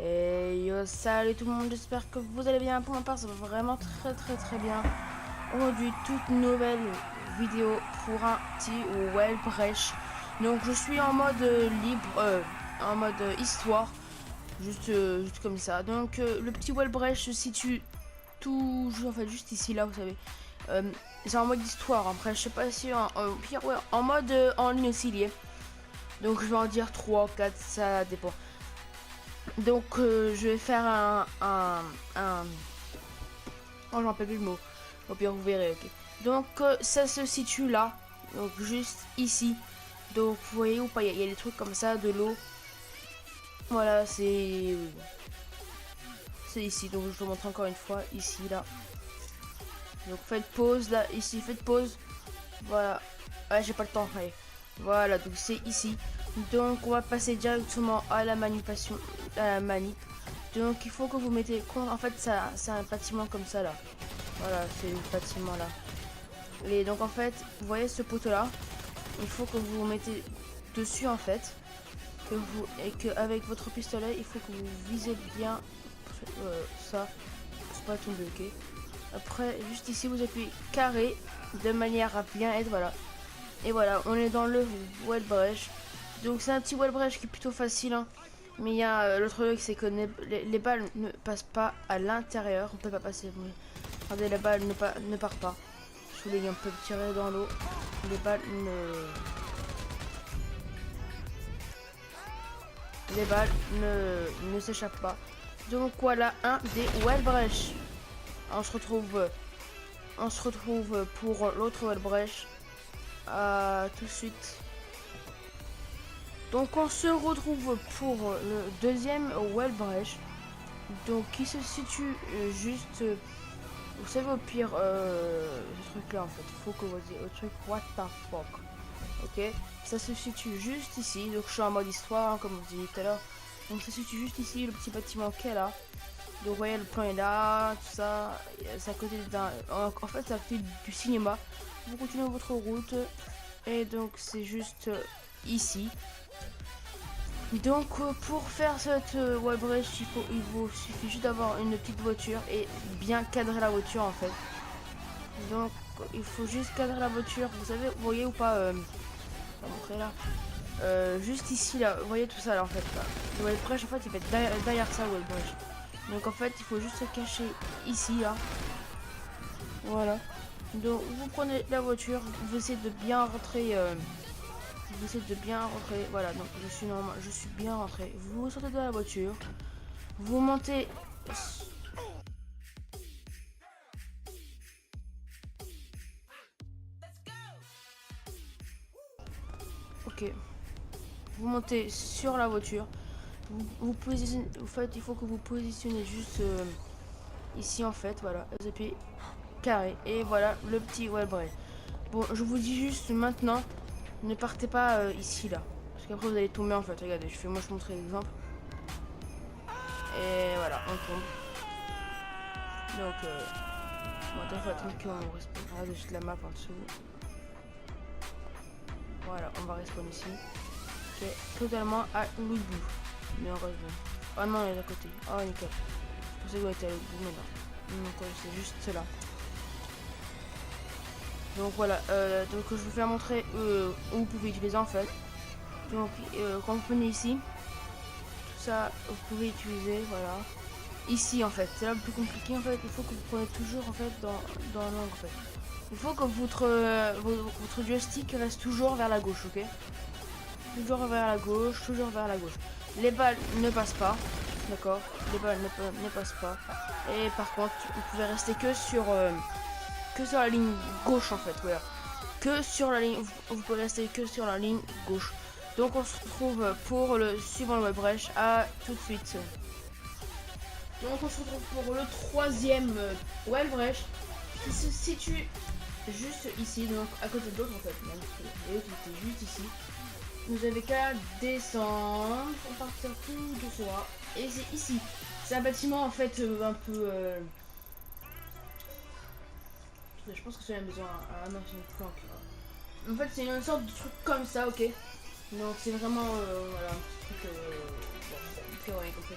Et yo, salut tout le monde, j'espère que vous allez bien. Pour ma part, ça va vraiment très bien. Aujourd'hui, toute nouvelle vidéo pour un petit Wellbrecht. Donc je suis en mode libre, en mode histoire, juste comme ça. Donc le petit Wellbrecht se situe tout, en fait, juste ici, là, vous savez. C'est en mode histoire. Après, je sais pas si en pire, ouais, en mode en ligne aussi lié. Donc je vais en dire 3, 4, ça dépend. Donc je vais faire oh, j'en peux plus le mot. Au pire vous verrez, ok. Donc ça se situe là. Donc juste ici. Donc vous voyez ou pas, il y a des trucs comme ça, de l'eau. Voilà, c'est ici. Donc je vous montre encore une fois, ici, là. Donc faites pause, là, ici, faites pause. Voilà. Ouais, j'ai pas le temps, allez. Voilà, donc c'est ici. Donc on va passer directement à la manipulation, à la manip. Donc il faut que vous mettez, en fait c'est un bâtiment comme ça là. Voilà, c'est le bâtiment là. Et donc en fait, vous voyez ce poteau là, il faut que vous mettez dessus en fait, et que avec votre pistolet, il faut que vous visez bien ça pour pas tomber, ok. Après, juste ici, vous appuyez carré de manière à bien être, voilà. Et voilà, on est dans le Wellbrecht. Donc c'est un petit Wellbrecht qui est plutôt facile, hein. Mais il y a le truc, c'est que les balles ne passent pas à l'intérieur. On peut pas passer. Regardez, la balle ne part pas. Je voulais un peu tirer dans l'eau. Les balles ne s'échappent pas. Donc voilà un des Wellbrecht. On se retrouve pour l'autre Wellbrecht. Tout de suite. Donc on se retrouve pour le deuxième Wellbrecht. Donc qui se situe juste, vous savez au pire, ce truc là en fait, faut que vous disiez au truc what the fuck, ok, ça se situe juste ici. Donc je suis en mode histoire, hein, comme vous disiez tout à l'heure. Donc ça se situe juste ici, le petit bâtiment qui est là. Donc vous voyez, le plan est là, tout ça, c'est à côté d'un, en fait c'est à côté du cinéma. Vous continuez votre route et donc c'est juste ici. Donc pour faire cette Wellbrecht, il vous suffit juste d'avoir une petite voiture et bien cadrer la voiture en fait. Donc il faut juste cadrer la voiture, vous savez, vous voyez ou pas, je vais montrer là. Juste ici là, vous voyez tout ça là en fait là. Le Wellbrecht en fait il fait derrière ça le Wellbrecht. Donc en fait il faut juste se cacher ici là. Voilà. Donc vous prenez la voiture, vous essayez de bien rentrer. Vous essayez de bien rentrer, voilà, donc je suis bien rentré. Vous sortez de la voiture, vous montez. Ok. Vous montez sur la voiture. Vous positionnez, en fait, il faut que vous positionnez juste ici en fait, voilà. Vous appuyez carré et voilà le petit Wellbrecht. Bon, je vous dis juste maintenant, ne partez pas ici là, parce qu'après vous allez tomber en fait. Regardez, je montrer l'exemple. Et voilà, on tombe. Donc, bon, il faut attendre qu'on respawn. Regardez juste la map en dessous. Voilà, on va respawn ici. Qui est totalement à l'autre bout. Mais on revient. Oh non, elle est à côté. Oh, nickel. Je pensais qu'on était à l'autre bout, mais non. Donc, c'est juste là. Donc, voilà. Donc, je vous fais montrer où vous pouvez utiliser en fait. Donc, quand vous venez ici, tout ça, vous pouvez utiliser, voilà. Ici en fait, c'est là le plus compliqué en fait, il faut que vous preniez toujours en fait dans l'angle en fait. Il faut que votre joystick reste toujours vers la gauche, ok. Toujours vers la gauche, toujours vers la gauche. Les balles ne passent pas, d'accord. Les balles ne passent pas. Et par contre, vous pouvez rester que sur la ligne gauche en fait, voilà. Que sur la ligne, vous pouvez rester que sur la ligne gauche. Donc on se retrouve pour le suivant Wellbrecht, à tout de suite. Donc on se retrouve pour le troisième Wellbrecht qui se situe juste ici, donc à côté de l'autre en fait. Et l'autre était juste ici. Vous avez qu'à descendre pour partir tout doucement. Et c'est ici. C'est un bâtiment en fait un peu. Je pense que c'est la maison. Ah non, c'est une planque. En fait, c'est une sorte de truc comme ça, ok. Donc c'est vraiment voilà, un petit truc. Bon, ok, ouais, compris.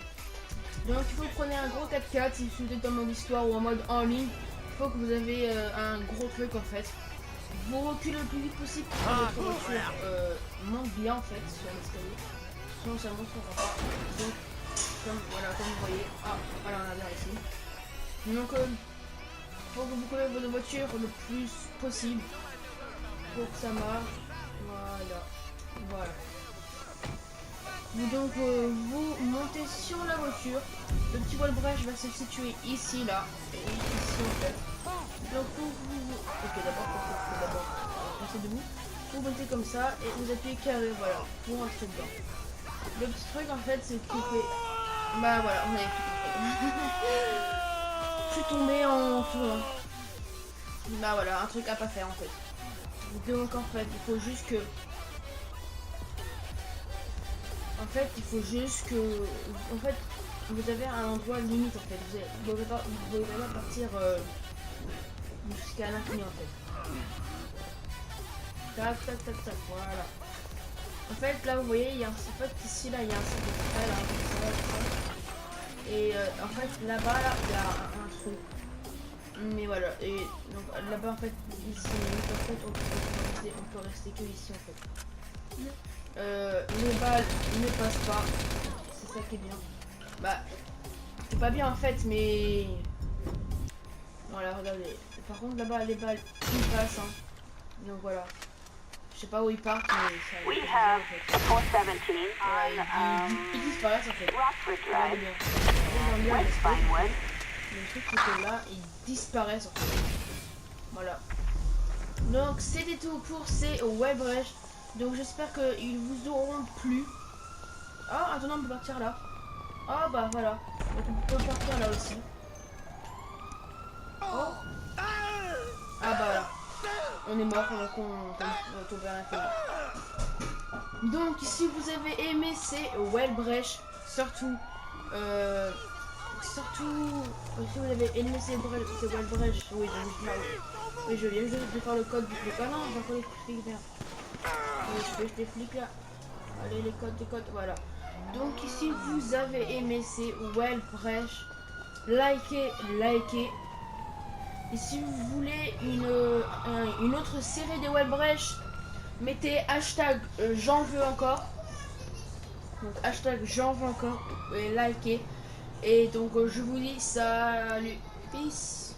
Donc il faut que vous preniez un gros 4x4 si vous êtes en mode histoire ou en mode en ligne. Il faut que vous avez un gros truc en fait. Vous reculez le plus vite possible pour que votre voiture monte bien en fait sur l'escalier. Sinon ça montera pas. Donc voilà, comme vous voyez. Ah voilà, on a bien ici. Donc faut que vous collez votre voiture le plus possible pour que ça marche. Voilà. Donc vous montez sur la voiture. Le petit wall brèche va se situer ici, là, et ici en fait. Donc vous... Ok, d'abord passer debout. Vous montez comme ça et vous appuyez carré, voilà, pour entrer dedans. Le petit truc en fait, c'est qu'il fait... Bah voilà, on avait tout compris. Je suis tombée en tournant. Bah voilà, un truc à pas faire en fait. Donc en fait, il faut juste que... En fait, il faut juste que... En fait, vous avez un endroit limite en fait. Vous pouvez pas partir jusqu'à l'infini en fait. Tac, tac, tac, tac, voilà. En fait, là, vous voyez, il y a un... En fait, ici, là, il y a un cercle de trait, là, comme ça. Et en fait, là-bas, là, il y a un trou. Mais voilà, et donc là-bas, en fait, ici, en fait, on peut rester que ici, en fait. Les balles ne passent pas. C'est ça qui est bien. Bah, c'est pas bien, en fait, mais... Voilà, regardez. Par contre, là-bas, les balles, ils passent, hein. Donc voilà. Je sais pas où ils partent, mais ça... We have a 417 Ils disparaissent, en fait. Rockford Regardez Drive, bien. West Vinewood. Le truc, c'est que là, ils disparaissent, en fait. Voilà. Donc, c'était tout pour ces web brèches. Donc, j'espère qu'ils vous auront plu. Ah, attends, on peut partir là. Ah, bah voilà. Donc, on peut partir là aussi. Oh. Ah, bah voilà. On est mort, donc on tombe vers l'infini. Donc, si vous avez aimé ces web brèches, surtout, si vous avez aimé ces web brèches, oui, je viens juste de faire le code du flic. Ah non, j'ai encore les flics là. Je t'explique là. Allez, les codes, voilà. Donc, si vous avez aimé ces web brèches, likez. Et si vous voulez une autre série de web brèches, mettez hashtag j'en veux encore. Donc hashtag j'en veux encore et likez. Et donc je vous dis salut, peace.